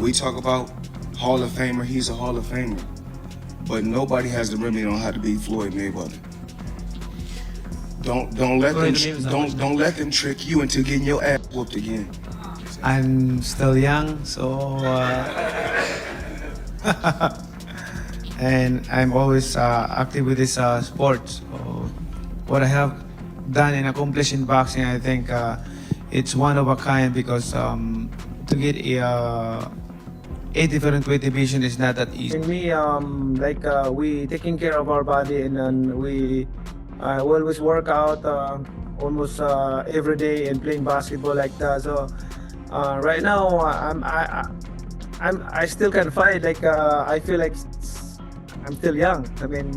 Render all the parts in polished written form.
we talk about Hall of Famer, he's a Hall of Famer. But nobody has the remedy on how to beat Floyd Mayweather. Don't let them trick you into getting your ass whooped again. I'm still young, so and I'm always active with this sport. So what I have done and accomplished in boxing, I think it's one of a kind, because to get a different weight division is not that easy. In me, we taking care of our body, and then we always work out almost every day and playing basketball like that. So right now, I still can fight. Like I feel like I'm still young. I mean.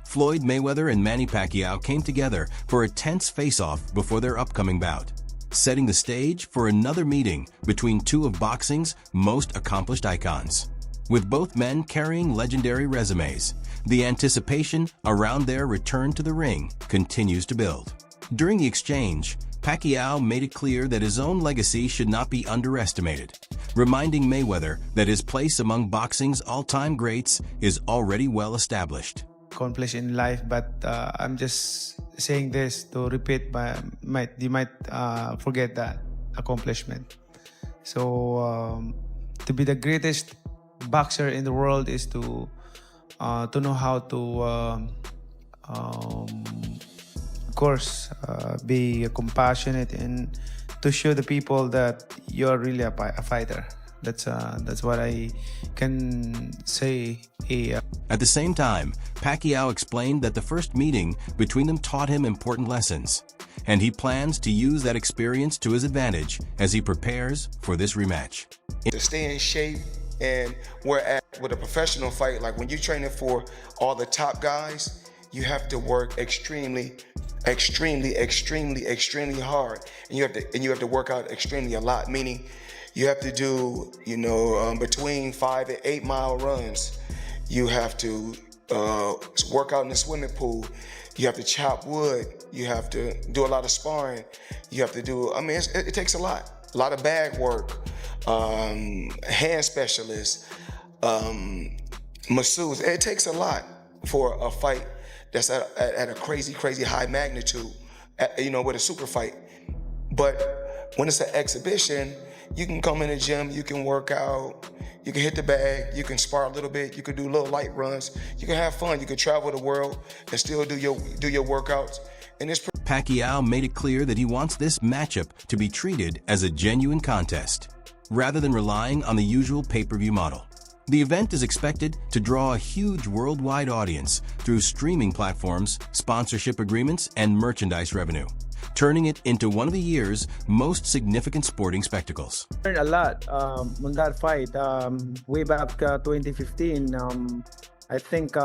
Floyd Mayweather and Manny Pacquiao came together for a tense face-off before their upcoming bout, setting the stage for another meeting between two of boxing's most accomplished icons. With both men carrying legendary resumes, the anticipation around their return to the ring continues to build. During the exchange, Pacquiao made it clear that his own legacy should not be underestimated, reminding Mayweather that his place among boxing's all-time greats is already well established. Accomplished in life, but I'm just saying this to repeat, you might forget that accomplishment. So to be the greatest boxer in the world is to know how to of course be compassionate, and to show the people that you're really a fighter. That's what I can say. At the same time, Pacquiao explained that the first meeting between them taught him important lessons, and he plans to use that experience to his advantage as he prepares for this rematch. To stay in shape, and whereas with a professional fight, like when you're training for all the top guys, you have to work extremely hard, and you have to work out extremely a lot, meaning you have to do, between 5 and 8 mile runs. You have to work out in the swimming pool. You have to chop wood. You have to do a lot of sparring. You have to do, it takes a lot of bag work, hand specialists, masseuse. It takes a lot for a fight that's at a crazy high magnitude, with a super fight. But when it's an exhibition, you can come in the gym, you can work out, you can hit the bag, you can spar a little bit, you can do little light runs, you can have fun, you can travel the world and still do your workouts. And it's Pacquiao made it clear that he wants this matchup to be treated as a genuine contest, rather than relying on the usual pay-per-view model. The event is expected to draw a huge worldwide audience through streaming platforms, sponsorship agreements, and merchandise revenue, turning it into one of the year's most significant sporting spectacles. I learned a lot on that fight. Way back 2015, I think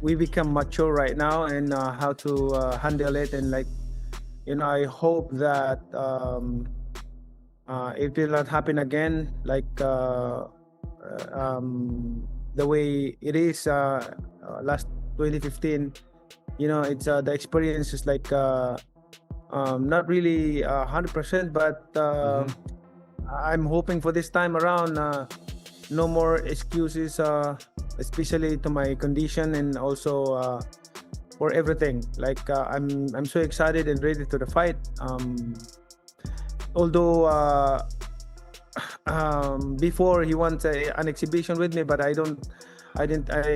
we become mature right now, and how to handle it, and I hope that it will not happen again, the way it is last 2015. It's the experience is not really 100%, but I'm hoping for this time around no more excuses, especially to my condition, and also for everything. I'm so excited and ready to the fight. Although before he wants an exhibition with me, but I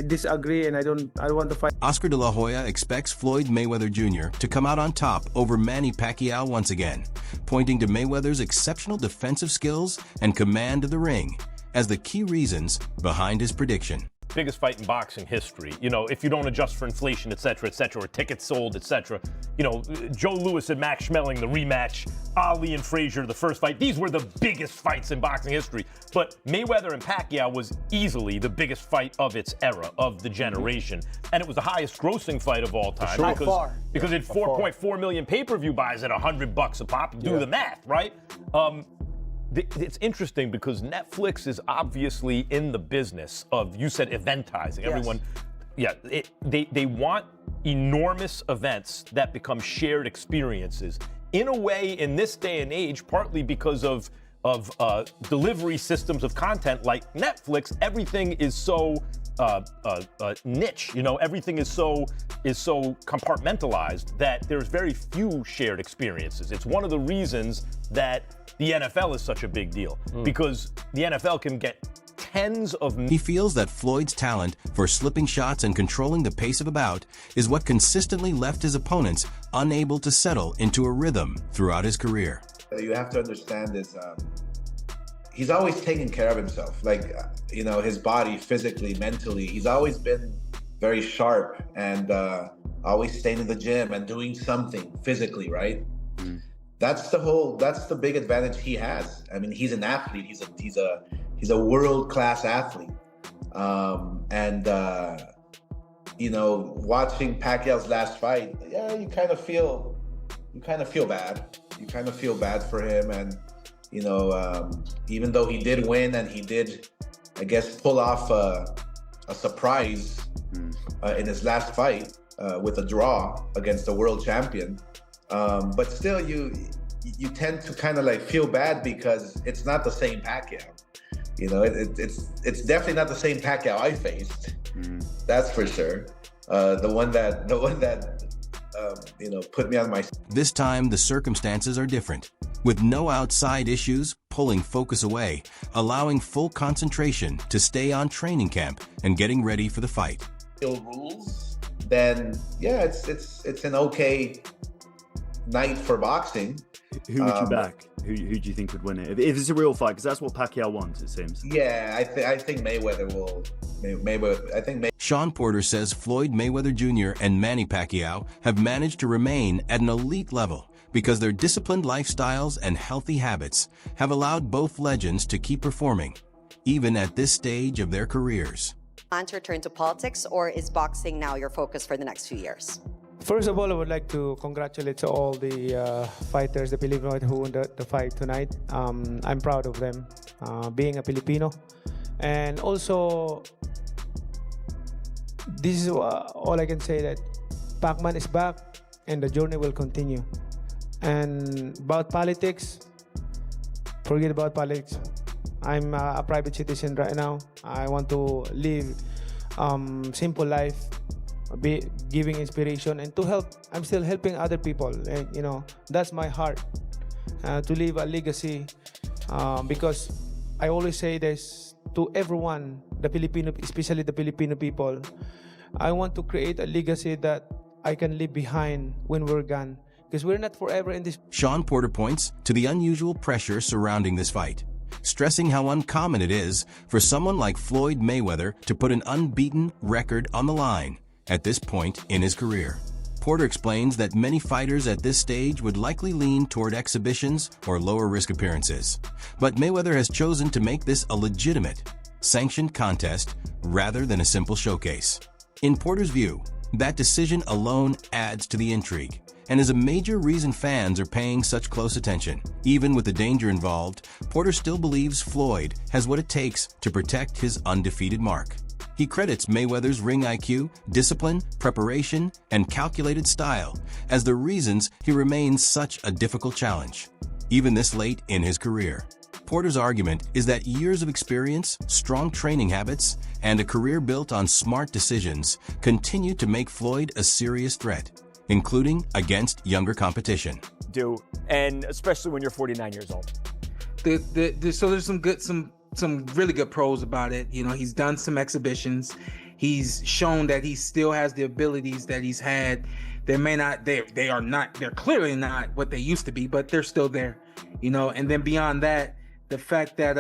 disagree, and I want to fight. Oscar de la Hoya expects Floyd Mayweather Jr. to come out on top over Manny Pacquiao once again, pointing to Mayweather's exceptional defensive skills and command of the ring as the key reasons behind his prediction. Biggest fight in boxing history. If you don't adjust for inflation, et cetera, or tickets sold, et cetera. Joe Louis and Max Schmeling, the rematch, Ali and Frazier, the first fight. These were the biggest fights in boxing history. But Mayweather and Pacquiao was easily the biggest fight of its era, of the generation. And it was the highest grossing fight of all time. Sure. Because it had 4.4 million pay-per-view buys at $100 a pop. Do the math, right? It's interesting because Netflix is obviously in the business of, you said, eventizing. Yes. Everyone, they want enormous events that become shared experiences in a way, in this day and age, partly because of delivery systems of content like Netflix, everything is so niche. You know, everything is so compartmentalized that there's very few shared experiences. It's one of the reasons that the NFL is such a big deal, because the NFL can get tens of... He feels that Floyd's talent for slipping shots and controlling the pace of a bout is what consistently left his opponents unable to settle into a rhythm throughout his career. You have to understand is he's always taken care of himself. Like, you know, his body, physically, mentally, he's always been very sharp and always staying in the gym and doing something physically, right? That's the big advantage he has. I mean, he's an athlete. He's a world-class athlete. You know, watching Pacquiao's last fight, yeah, you kind of feel bad. You kind of feel bad for him, and you know, even though he did win and he did, I guess, pull off a surprise in his last fight with a draw against the world champion, but still, you tend to kind of like feel bad because it's not the same Pacquiao. You know, it's definitely not the same Pacquiao I faced. That's for sure. The one that you know, put me on my... This time, the circumstances are different, with no outside issues pulling focus away, allowing full concentration to stay on training camp and getting ready for the fight. Rules, then yeah, it's an okay night for boxing. Who would you back? Who do you think would win it? If it's a real fight, because that's what Pacquiao wants, it seems. Yeah, I think Mayweather will. Sean Porter says Floyd Mayweather Jr. and Manny Pacquiao have managed to remain at an elite level because their disciplined lifestyles and healthy habits have allowed both legends to keep performing, even at this stage of their careers. Want to return to politics, or is boxing now your focus for the next few years? First of all, I would like to congratulate all the fighters, the Filipino who won the fight tonight. I'm proud of them, being a Filipino. And also, this is all I can say, that Pacman is back and the journey will continue. And about politics, forget about politics. I'm a private citizen right now. I want to live simple life, be giving inspiration and to help. I'm still helping other people, and you know, that's my heart, to leave a legacy, because I always say this to everyone, the Filipino, especially the Filipino people. I want to create a legacy that I can leave behind when we're gone, because we're not forever in this. Sean Porter points to the unusual pressure surrounding this fight, stressing how uncommon it is for someone like Floyd Mayweather to put an unbeaten record on the line at this point in his career. Porter explains that many fighters at this stage would likely lean toward exhibitions or lower-risk appearances, but Mayweather has chosen to make this a legitimate, sanctioned contest rather than a simple showcase. In Porter's view, that decision alone adds to the intrigue and is a major reason fans are paying such close attention. Even with the danger involved, Porter still believes Floyd has what it takes to protect his undefeated mark. He credits Mayweather's ring IQ, discipline, preparation, and calculated style as the reasons he remains such a difficult challenge, even this late in his career. Porter's argument is that years of experience, strong training habits, and a career built on smart decisions continue to make Floyd a serious threat, including against younger competition. And especially when you're 49 years old. So there's some really good pros about it. You know, he's done some exhibitions. He's shown that he still has the abilities that he's had. They're clearly not what they used to be, but they're still there. You know, and then beyond that, the fact that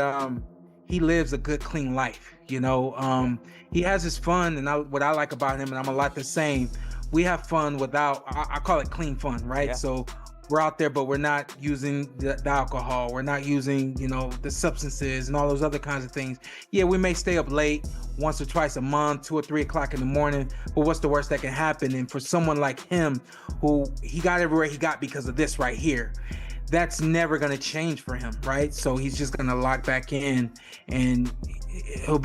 he lives a good, clean life. You know, he has his fun, and what I like about him, and I'm a lot the same. We have fun without, I call it clean fun, right? Yeah. So we're out there, but we're not using the alcohol. We're not using, you know, the substances and all those other kinds of things. Yeah, we may stay up late once or twice a month, 2 or 3 o'clock in the morning, but what's the worst that can happen? And for someone like him, who he got everywhere he got because of this right here, that's never going to change for him, right? So he's just going to lock back in, and he'll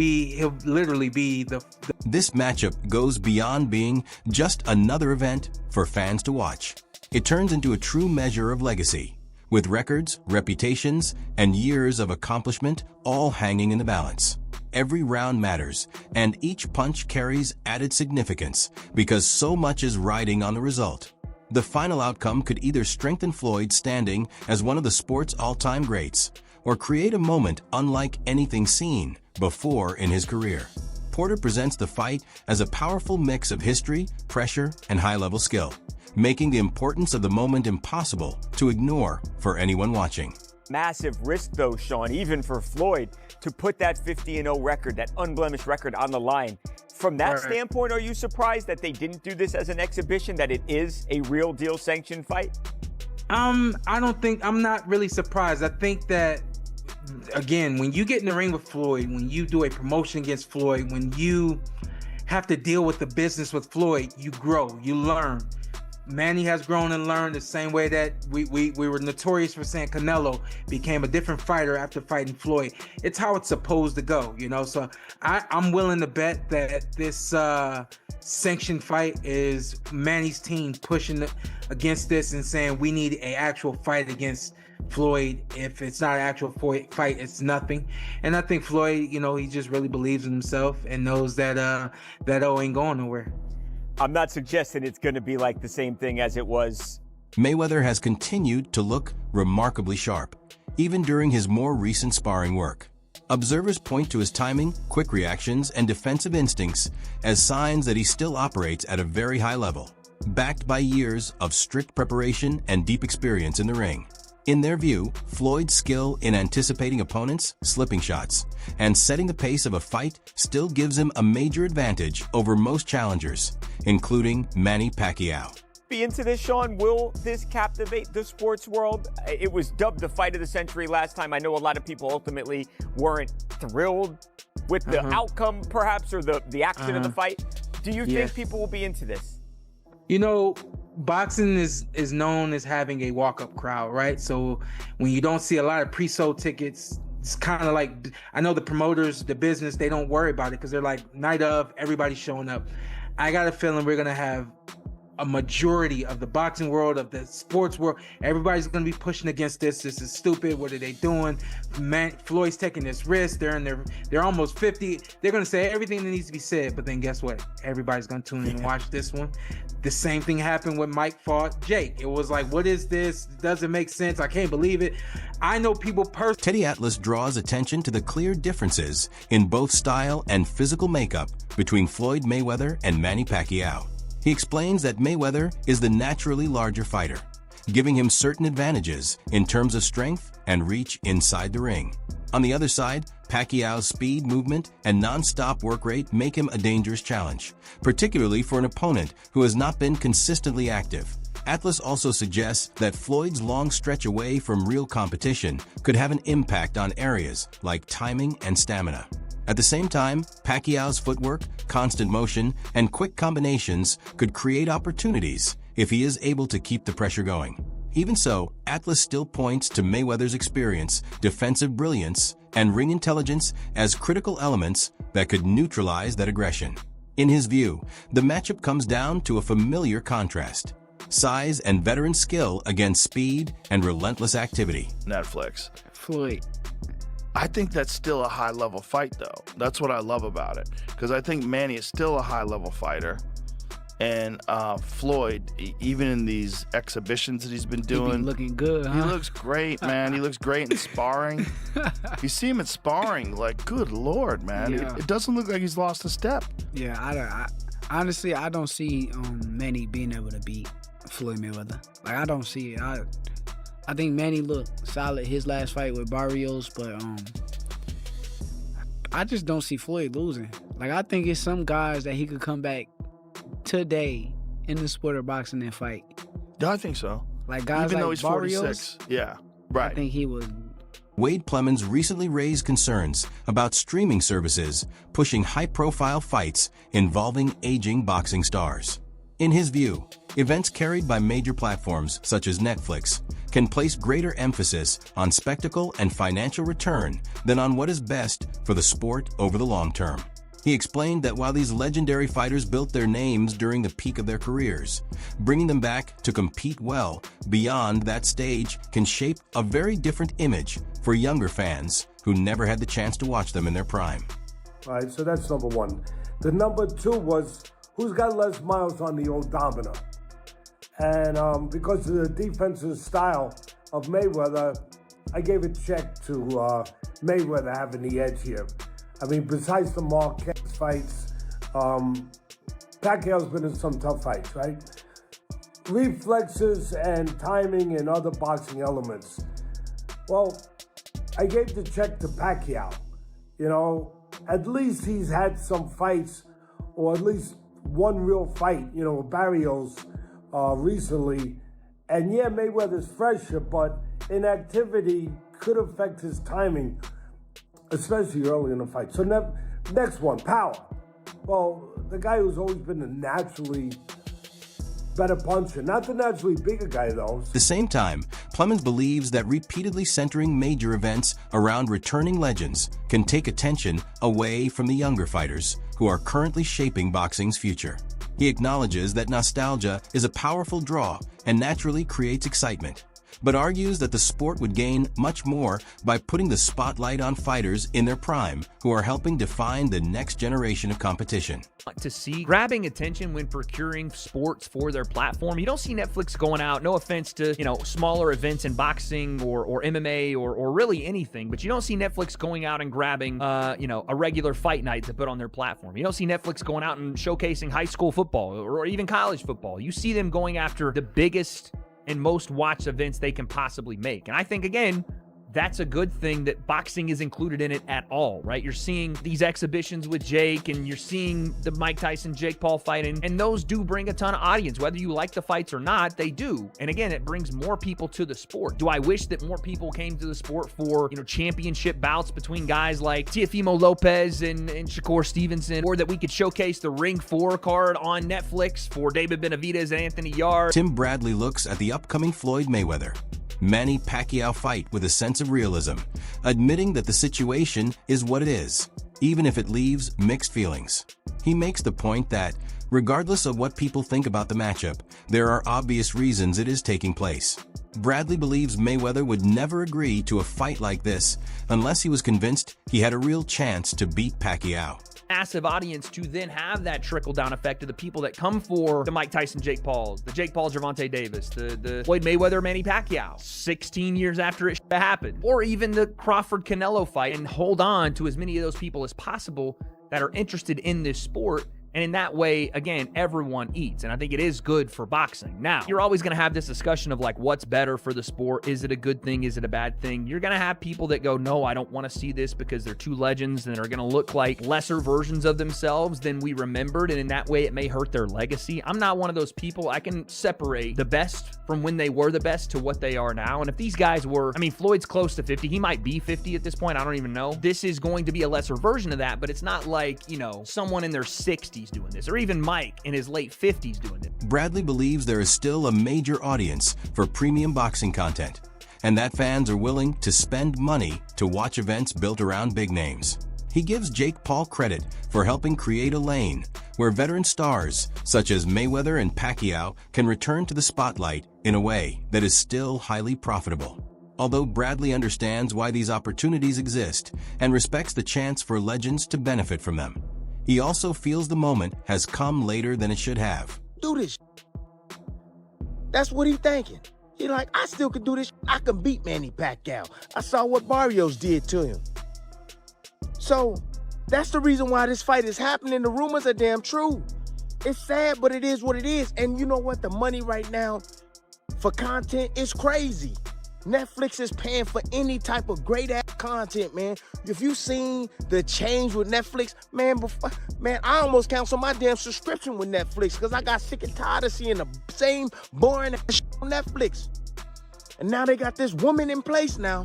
literally be the... This matchup goes beyond being just another event for fans to watch. It turns into a true measure of legacy, with records, reputations, and years of accomplishment all hanging in the balance. Every round matters, and each punch carries added significance because so much is riding on the result. The final outcome could either strengthen Floyd's standing as one of the sport's all-time greats, or create a moment unlike anything seen before in his career. Porter presents the fight as a powerful mix of history, pressure, and high-level skill, making the importance of the moment impossible to ignore for anyone watching. Massive risk, though, Sean, even for Floyd, to put that 50-0 record, that unblemished record, on the line. From that standpoint, are you surprised that they didn't do this as an exhibition, that it is a real deal sanctioned fight? I'm not really surprised. I think that, again, when you get in the ring with Floyd, when you do a promotion against Floyd, when you have to deal with the business with Floyd, you grow, you learn. Manny has grown and learned the same way that we were notorious for saying Canelo became a different fighter after fighting Floyd. It's how it's supposed to go, you know? So I'm willing to bet that this sanctioned fight is Manny's team pushing against this and saying we need an actual fight against Floyd. If it's not an actual fight, it's nothing. And I think Floyd, you know, he just really believes in himself and knows that that ain't going nowhere. I'm not suggesting it's going to be like the same thing as it was. Mayweather has continued to look remarkably sharp, even during his more recent sparring work. Observers point to his timing, quick reactions, and defensive instincts as signs that he still operates at a very high level, backed by years of strict preparation and deep experience in the ring. In their view, Floyd's skill in anticipating opponents, slipping shots, and setting the pace of a fight still gives him a major advantage over most challengers, including Manny Pacquiao. Be into this, Sean? Will this captivate the sports world? It was dubbed the fight of the century last time. I know a lot of people ultimately weren't thrilled with the outcome, perhaps, or the action of the fight. Do you think people will be into this? You know, boxing is known as having a walk-up crowd, right? So when you don't see a lot of pre-sold tickets, it's kind of like, I know the promoters, the business, they don't worry about it because they're like, night of, everybody's showing up. I got a feeling we're going to have a majority of the boxing world, of the sports world, everybody's going to be pushing against this. This is stupid. What are they doing? Floyd's taking this risk. They're almost 50. They're going to say everything that needs to be said. But then guess what? Everybody's going to tune in and watch this one. The same thing happened when Mike fought Jake. It was like, what is this? It doesn't make sense. I can't believe it. I know people personally. Teddy Atlas draws attention to the clear differences in both style and physical makeup between Floyd Mayweather and Manny Pacquiao. He explains that Mayweather is the naturally larger fighter, giving him certain advantages in terms of strength and reach inside the ring. On the other side, Pacquiao's speed, movement, and non-stop work rate make him a dangerous challenge, particularly for an opponent who has not been consistently active. Atlas also suggests that Floyd's long stretch away from real competition could have an impact on areas like timing and stamina. At the same time, Pacquiao's footwork, constant motion, and quick combinations could create opportunities if he is able to keep the pressure going. Even so, Atlas still points to Mayweather's experience, defensive brilliance, and ring intelligence as critical elements that could neutralize that aggression. In his view, the matchup comes down to a familiar contrast: size and veteran skill against speed and relentless activity. Netflix. Floyd. I think that's still a high-level fight, though. That's what I love about it, because I think Manny is still a high-level fighter. And Floyd, even in these exhibitions that he's been doing, He be looking good, huh? He looks great, man. He looks great in sparring. You see him at sparring, like, good Lord, man. Yeah. It doesn't look like he's lost a step. Yeah, I honestly, I don't see Manny being able to beat Floyd Mayweather. Like, I don't see it. I think Manny looked solid his last fight with Barrios, but I just don't see Floyd losing. Like, I think it's some guys that he could come back today in the sport of boxing and fight. Yeah, I think so. Like guys even like though he's Barrios, 46. Yeah, right. I think he would. Wade Plemons recently raised concerns about streaming services pushing high-profile fights involving aging boxing stars. In his view, events carried by major platforms such as Netflix can place greater emphasis on spectacle and financial return than on what is best for the sport over the long term. He explained that while these legendary fighters built their names during the peak of their careers, bringing them back to compete well beyond that stage can shape a very different image for younger fans who never had the chance to watch them in their prime. All right, so that's number one. The number two was, who's got less miles on the odometer? And because of the defensive style of Mayweather, I gave a check to Mayweather having the edge here. I mean, besides the Marquez fights, Pacquiao's been in some tough fights, right? Reflexes and timing and other boxing elements. Well, I gave the check to Pacquiao. You know, at least he's had some fights, or at least one real fight, you know, with Barrios recently. And yeah, Mayweather's fresher, but inactivity could affect his timing, especially early in the fight. So next one, power. Well, the guy who's always been a naturally better puncher, not the naturally bigger guy though. At the same time, Plemons believes that repeatedly centering major events around returning legends can take attention away from the younger fighters who are currently shaping boxing's future. He acknowledges that nostalgia is a powerful draw and naturally creates excitement, but argues that the sport would gain much more by putting the spotlight on fighters in their prime who are helping define the next generation of competition. To see grabbing attention when procuring sports for their platform. You don't see Netflix going out, no offense to, you know, smaller events in boxing or MMA or really anything, but you don't see Netflix going out and grabbing, you know, a regular fight night to put on their platform. You don't see Netflix going out and showcasing high school football or even college football. You see them going after the biggest and most watched events they can possibly make. And I think, again, that's a good thing that boxing is included in it at all, right? You're seeing these exhibitions with Jake, and you're seeing the Mike Tyson-Jake Paul fight, and those do bring a ton of audience. Whether you like the fights or not, they do. And again, it brings more people to the sport. Do I wish that more people came to the sport for, you know, championship bouts between guys like Teofimo Lopez and Shakur Stevenson, or that we could showcase the Ring 4 card on Netflix for David Benavidez and Anthony Yarde? Tim Bradley looks at the upcoming Floyd Mayweather Manny Pacquiao fight with a sense of realism, admitting that the situation is what it is, even if it leaves mixed feelings. He makes the point that, regardless of what people think about the matchup, there are obvious reasons it is taking place. Bradley believes Mayweather would never agree to a fight like this unless he was convinced he had a real chance to beat Pacquiao. Massive audience to then have that trickle-down effect of the people that come for the Mike Tyson-Jake Pauls, the Jake Paul Gervonta Davis, the Floyd Mayweather-Manny Pacquiao, 16 years after it happened, or even the Crawford-Canelo fight, and hold on to as many of those people as possible that are interested in this sport. And in that way, again, everyone eats. And I think it is good for boxing. Now, you're always going to have this discussion of like, what's better for the sport? Is it a good thing? Is it a bad thing? You're going to have people that go, no, I don't want to see this because they're two legends and are going to look like lesser versions of themselves than we remembered. And in that way, it may hurt their legacy. I'm not one of those people. I can separate the best from when they were the best to what they are now. And if these guys were, I mean, Floyd's close to 50. He might be 50 at this point. I don't even know. This is going to be a lesser version of that, but it's not like, you know, someone in their 60s doing this, or even Mike in his late 50s doing it. Bradley believes there is still a major audience for premium boxing content, and that fans are willing to spend money to watch events built around big names. He gives Jake Paul credit for helping create a lane where veteran stars such as Mayweather and Pacquiao can return to the spotlight in a way that is still highly profitable. Although Bradley understands why these opportunities exist and respects the chance for legends to benefit from them, he also feels the moment has come later than it should have. Do this. That's what he's thinking. He like, I still could do this. I can beat Manny Pacquiao. I saw what Barrios did to him. So that's the reason why this fight is happening. The rumors are damn true. It's sad, but it is what it is. And you know what? The money right now for content is crazy. Netflix is paying for any type of great ass content, man. If you seen the change with Netflix, man, I almost canceled my damn subscription with Netflix because I got sick and tired of seeing the same boring ass shit on Netflix. And now they got this woman in place now,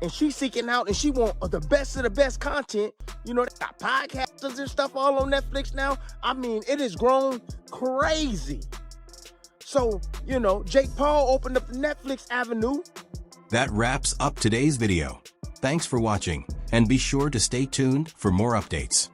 and she's seeking out, and she want the best of the best content. You know, they got podcasters and stuff all on Netflix now. I mean, it has grown crazy. So, you know, Jake Paul opened up the Netflix avenue. That wraps up today's video. Thanks for watching, and be sure to stay tuned for more updates.